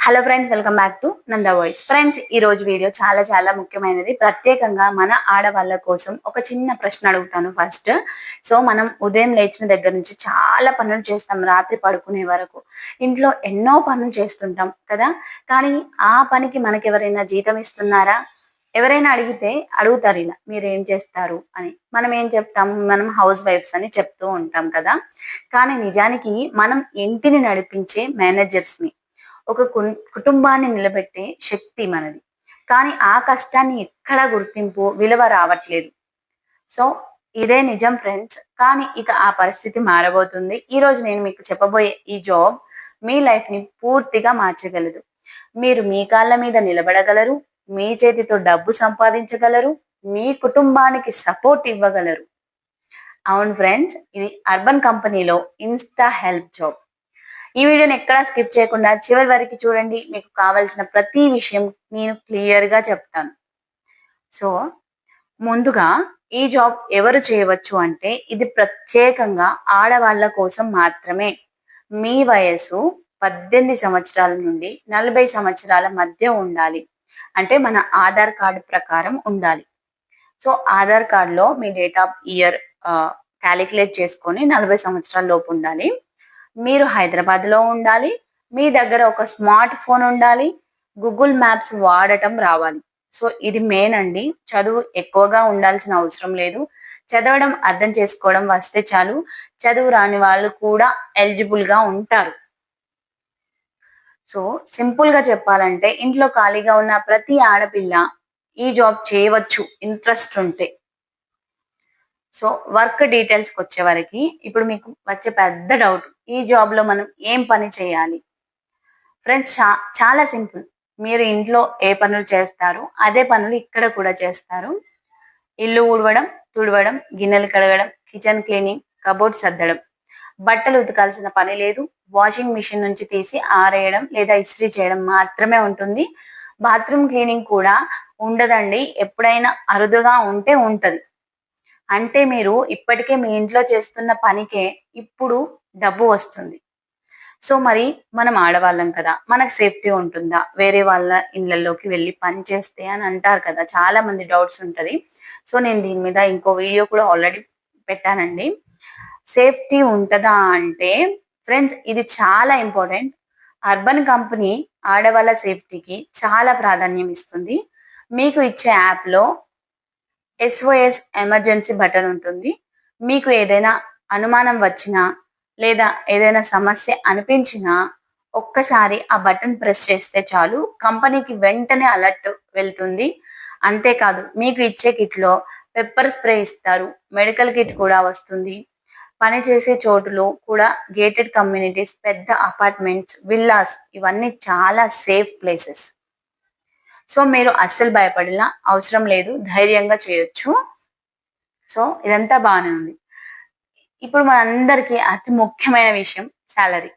Hello friends, welcome back to Nanda voice. Friends, ఈ రోజు video చాలా చాలా ముఖ్యమైనది. ప్రత్యేకంగా మన ఆడవాళ్ళ కోసం ఒక చిన్న ప్రశ్న అడుగుతాను ఫస్ట్. సో మనం ఉదయం లేచిన దగ్గర నుంచి చాలా పనులు చేస్తాం, రాత్రి పడుకునే వరకు ఇంట్లో ఎన్నో పనులు చేస్తుంటాం కదా. కానీ ఆ పనికి మనకి ఎవరైనా జీతం ఇస్తున్నారా? ఎవరైనా అడుగుతారు ఇలా, మీరేం చేస్తారు అని. మనం ఏం చెప్తాం? మనం హౌస్ వైఫ్స్ అని చెప్తూ ఉంటాం కదా. కానీ నిజానికి మనం ఇంటిని నడిపించే మేనేజర్స్ ని, ఒక కుటుంబాన్ని నిలబెట్టే శక్తి మనది. కానీ ఆ కష్టాన్ని ఎక్కడా గుర్తింపు, విలువ రావట్లేదు. సో ఇదే నిజం ఫ్రెండ్స్. కానీ ఇక ఆ పరిస్థితి మారబోతుంది. ఈ రోజు నేను మీకు చెప్పబోయే ఈ జాబ్ మీ లైఫ్ ని పూర్తిగా మార్చగలదు. మీరు మీ కాళ్ళ మీద నిలబడగలరు, మీ చేతితో డబ్బు సంపాదించగలరు, మీ కుటుంబానికి సపోర్ట్ ఇవ్వగలరు. అవును ఫ్రెండ్స్, ఇది అర్బన్ కంపెనీలో ఇన్స్టా హెల్ప్ జాబ్. ఈ వీడియోని ఎక్కడా స్కిప్ చేయకుండా చివరి వరకు చూడండి. మీకు కావాల్సిన ప్రతి విషయం నేను క్లియర్ గా చెప్తాను. సో ముందుగా, ఈ జాబ్ ఎవరు చేయవచ్చు అంటే, ఇది ప్రత్యేకంగా ఆడవాళ్ళ కోసం మాత్రమే. మీ వయసు 18 సంవత్సరాల నుండి 40 సంవత్సరాల మధ్య ఉండాలి. అంటే మన ఆధార్ కార్డు ప్రకారం ఉండాలి. సో ఆధార్ కార్డులో మీ డేట్ ఆఫ్ ఇయర్ క్యాలిక్యులేట్ చేసుకొని 40 సంవత్సరాల లోపు ఉండాలి. మీరు హైదరాబాద్ లో ఉండాలి. మీ దగ్గర ఒక స్మార్ట్ ఫోన్ ఉండాలి. గూగుల్ మ్యాప్స్ వాడటం రావాలి. సో ఇది మెయిన్ అండి. చదువు ఎక్కువగా ఉండాల్సిన అవసరం లేదు. చదవడం, అర్థం చేసుకోవడం వస్తే చాలు. చదువు రాని వాళ్ళు కూడా ఎలిజిబుల్ గా ఉంటారు. సో సింపుల్ గా చెప్పాలంటే, ఇంట్లో ఖాళీగా ఉన్న ప్రతి ఆడపిల్ల ఈ జాబ్ చేయవచ్చు, ఇంట్రెస్ట్ ఉంటే. సో వర్క్ డీటెయిల్స్కి వచ్చే వరకు, ఇప్పుడు మీకు వచ్చే పెద్ద డౌట్, ఈ జాబ్ లో మనం ఏం పని చేయాలి? ఫ్రెండ్స్, చాలా సింపుల్. మీరు ఇంట్లో ఏ పనులు చేస్తారో అదే పనులు ఇక్కడ కూడా చేస్తారు. ఇల్లు ఊడవడం, తుడవడం, గిన్నెలు కడగడం, కిచెన్ క్లీనింగ్, కబోర్డ్ సర్దడం. బట్టలు ఉతకాల్సిన పని లేదు. వాషింగ్ మిషన్ నుంచి తీసి ఆరేయడం లేదా ఇస్త్రీ చేయడం మాత్రమే ఉంటుంది. బాత్రూమ్ క్లీనింగ్ కూడా ఉండదండి. ఎప్పుడైనా అరుదుగా ఉంటే ఉంటది. అంటే మీరు ఇప్పటికే మీ ఇంట్లో చేస్తున్న పనికే ఇప్పుడు డబ్బు వస్తుంది. సో మరి మనం ఆడవాళ్ళం కదా, మనకు సేఫ్టీ ఉంటుందా వేరే వాళ్ళ ఇళ్లలోకి వెళ్ళి పని చేస్తే అని అంటారు కదా. చాలా మంది డౌట్స్ ఉంటది. సో నేను దీని మీద ఇంకో వీడియో కూడా ఆల్రెడీ పెట్టానండి. సేఫ్టీ ఉంటదా అంటే ఫ్రెండ్స్, ఇది చాలా ఇంపార్టెంట్. అర్బన్ కంపెనీ ఆడవాళ్ళ సేఫ్టీకి చాలా ప్రాధాన్యం ఇస్తుంది. మీకు ఇచ్చే యాప్ లో SOS ఎమర్జెన్సీ బటన్ ఉంటుంది. మీకు ఏదైనా అనుమానం వచ్చినా లేదా ఏదైనా సమస్య అనిపించినా ఒక్కసారి ఆ బటన్ ప్రెస్ చేస్తే చాలు, కంపెనీకి వెంటనే అలర్ట్ వెళ్తుంది. అంతేకాదు, మీకు ఇచ్చే కిట్ లో పెప్పర్ స్ప్రే ఇస్తారు. మెడికల్ కిట్ కూడా వస్తుంది. పనిచేసే చోటులో కూడా గేటెడ్ కమ్యూనిటీస్, పెద్ద అపార్ట్మెంట్స్, విల్లాస్, ఇవన్నీ చాలా సేఫ్ ప్లేసెస్. సో మీరు అస్సలు భయపడిన అవసరం లేదు, ధైర్యంగా చేయొచ్చు. సో ఇదంతా బాగానే ఉంది. ఇప్పుడు మనందరికీ అతి ముఖ్యమైన విషయం, సాలరీ.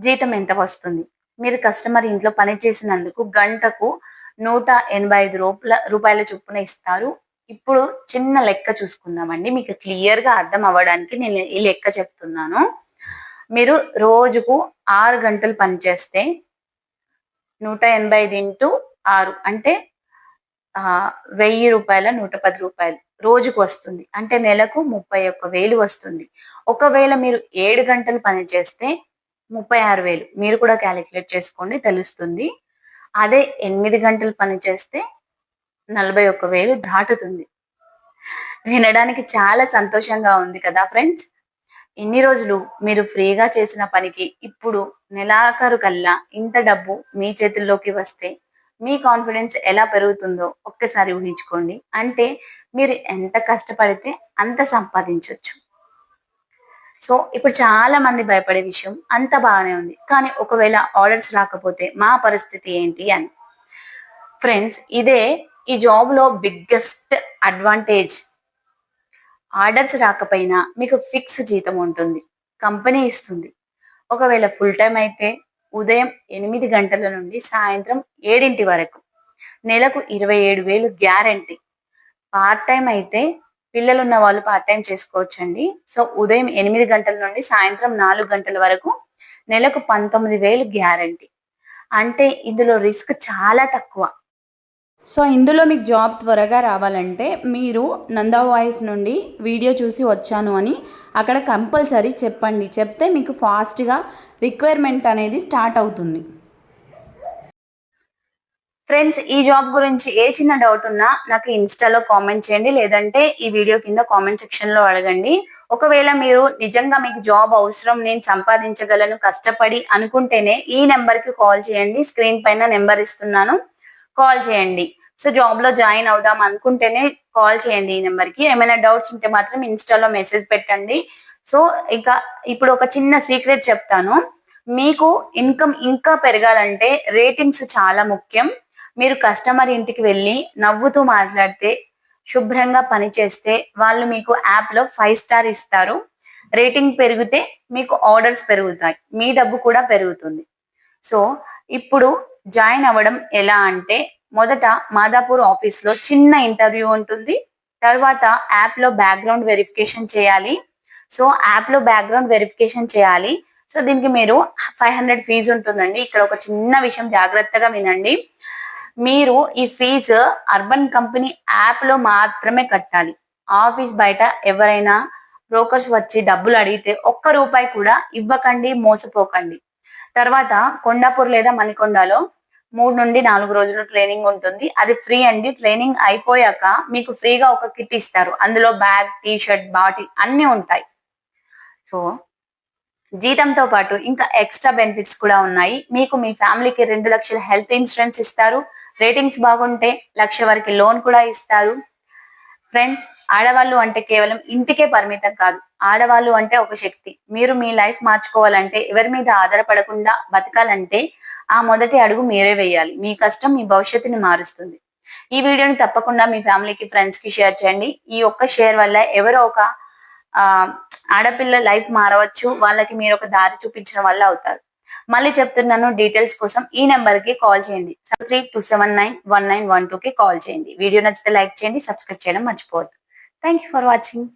జీతం ఎంత వస్తుంది? మీరు కస్టమర్ ఇంట్లో పని చేసినందుకు గంటకు 185 రూపాయల చొప్పున ఇస్తారు. ఇప్పుడు చిన్న లెక్క చూసుకుందామండి, మీకు క్లియర్ గా అర్థం అవ్వడానికి నేను ఈ లెక్క చెప్తున్నాను. మీరు రోజుకు 6 గంటలు పని చేస్తే 185 ఇంటూ 6 అంటే 1000 రూపాయల 110 రూపాయలు రోజుకు వస్తుంది. అంటే నెలకు 31,000 వస్తుంది. ఒకవేళ మీరు 7 గంటలు పని చేస్తే 36,000. మీరు కూడా క్యాలిక్యులేట్ చేసుకోండి, తెలుస్తుంది. అదే 8 గంటలు పని చేస్తే 41,000 దాటుతుంది. వినడానికి చాలా సంతోషంగా ఉంది కదా ఫ్రెండ్స్. ఇన్ని రోజులు మీరు ఫ్రీగా చేసిన పనికి ఇప్పుడు నెలాఖరు కల్లా ఇంత డబ్బు మీ చేతుల్లోకి వస్తే మీ కాన్ఫిడెన్స్ ఎలా పెరుగుతుందో ఒక్కసారి ఊహించుకోండి. అంటే మీరు ఎంత కష్టపడితే అంత సంపాదించవచ్చు. సో ఇప్పుడు చాలా మంది భయపడే విషయం, అంత బాగానే ఉంది కానీ ఒకవేళ ఆర్డర్స్ రాకపోతే మా పరిస్థితి ఏంటి అని. ఫ్రెండ్స్, ఇదే ఈ జాబ్ లో బిగ్గెస్ట్ అడ్వాంటేజ్. ఆర్డర్స్ రాకపోయినా మీకు ఫిక్స్ జీతం ఉంటుంది, కంపెనీ ఇస్తుంది. ఒకవేళ ఫుల్ టైం అయితే ఉదయం 8 గంటల నుండి సాయంత్రం 7 వరకు, నెలకు 27,000 గ్యారంటీ. పార్ట్ టైం అయితే పిల్లలు ఉన్న వాళ్ళు పార్ట్ టైం చేసుకోవచ్చండి. సో ఉదయం 8 గంటల నుండి సాయంత్రం 4 గంటల వరకు నెలకు 19,000 గ్యారంటీ. అంటే ఇందులో రిస్క్ చాలా తక్కువ. సో ఇందులో మీకు జాబ్ త్వరగా రావాలంటే మీరు నందా వాయిస్ నుండి వీడియో చూసి వచ్చాను అని అక్కడ కంపల్సరీ చెప్పండి. చెప్తే మీకు ఫాస్ట్గా రిక్వైర్మెంట్ అనేది స్టార్ట్ అవుతుంది. ఫ్రెండ్స్, ఈ జాబ్ గురించి ఏ చిన్న డౌట్ ఉన్నా నాకు ఇన్స్టాలో కామెంట్ చేయండి, లేదంటే ఈ వీడియో కింద కామెంట్ సెక్షన్ లో అడగండి. ఒకవేళ మీరు నిజంగా మీకు జాబ్ అవసరం, నేను సంపాదించగలను కష్టపడి అనుకుంటేనే ఈ నెంబర్ కి కాల్ చేయండి. స్క్రీన్ పైన నెంబర్ ఇస్తున్నాను, కాల్ చేయండి. సో జాబ్ లో జాయిన్ అవుదాం అనుకుంటేనే కాల్ చేయండి ఈ నెంబర్ కి. ఏమైనా డౌట్స్ ఉంటే మాత్రం ఇన్స్టాలో మెసేజ్ పెట్టండి. సో ఇంకా ఇప్పుడు ఒక చిన్న సీక్రెట్ చెప్తాను. మీకు ఇన్కమ్ ఇంకా పెరగాలంటే రేటింగ్స్ చాలా ముఖ్యం. మీరు కస్టమర్ ఇంటికి వెళ్ళి నవ్వుతూ మాట్లాడితే, శుభ్రంగా పని చేస్తే వాళ్ళు మీకు యాప్ లో 5 స్టార్ ఇస్తారు. రేటింగ్ పెరిగితే మీకు ఆర్డర్స్ పెరుగుతాయి, మీ డబ్బు కూడా పెరుగుతుంది. సో ఇప్పుడు జాయిన్ అవ్వడం ఎలా అంటే, మొదట మాదాపూర్ ఆఫీస్ లో చిన్న ఇంటర్వ్యూ ఉంటుంది. తర్వాత యాప్ లో బ్యాక్గ్రౌండ్ వెరిఫికేషన్ చేయాలి. సో యాప్ లో బ్యాక్గ్రౌండ్ వెరిఫికేషన్ చేయాలి. సో దీనికి మీరు 500 ఫీజు ఉంటుందండి. ఇక్కడ ఒక చిన్న విషయం జాగ్రత్తగా వినండి. మీరు ఈ ఫీజు అర్బన్ కంపెనీ యాప్ లో మాత్రమే కట్టాలి. ఆఫీస్ బయట ఎవరైనా బ్రోకర్స్ వచ్చి డబ్బులు అడిగితే ఒక్క రూపాయి కూడా ఇవ్వకండి, మోసపోకండి. తర్వాత కొండాపూర్ లేదా మణికొండలో 3 నుండి 4 రోజులు ట్రైనింగ్ ఉంటుంది. అది ఫ్రీ అండి. ట్రైనింగ్ అయిపోయాక మీకు ఫ్రీగా ఒక కిట్ ఇస్తారు. అందులో బ్యాగ్, టీ షర్ట్, బాటిల్ అన్ని ఉంటాయి. సో జీతంతో పాటు ఇంకా ఎక్స్ట్రా బెనిఫిట్స్ కూడా ఉన్నాయి. మీకు మీ ఫ్యామిలీకి 2 లక్షల హెల్త్ ఇన్సూరెన్స్ ఇస్తారు. రేటింగ్స్ బాగుంటే 1 లక్ష వరకు లోన్ కూడా ఇస్తారు. ఫ్రెండ్స్, ఆడవాళ్ళు అంటే కేవలం ఇంటికే పరిమితం కాదు. ఆడవాళ్ళు అంటే ఒక శక్తి. మీరు మీ లైఫ్ మార్చుకోవాలంటే, ఎవరి మీద ఆధారపడకుండా బతకాలంటే ఆ మొదటి అడుగు మీరే వేయాలి. మీ కష్టం మీ భవిష్యత్తుని మారుస్తుంది. ఈ వీడియోని తప్పకుండా మీ ఫ్యామిలీకి, ఫ్రెండ్స్ కి షేర్ చేయండి. ఈ ఒక్క షేర్ వల్ల ఎవరో ఒక ఆ ఆడపిల్ల లైఫ్ మారవచ్చు. వాళ్ళకి మీరు ఒక దారి చూపించడం వల్ల అవుతారు. మళ్ళీ చెప్తున్నాను, డీటెయిల్స్ కోసం ఈ నెంబర్ కి కాల్ చేయండి. 7327919112 కి కాల్ చేయండి. వీడియో నచ్చితే లైక్ చేయండి, సబ్స్క్రైబ్ చేయడం మర్చిపోవద్దు. Thank you for watching.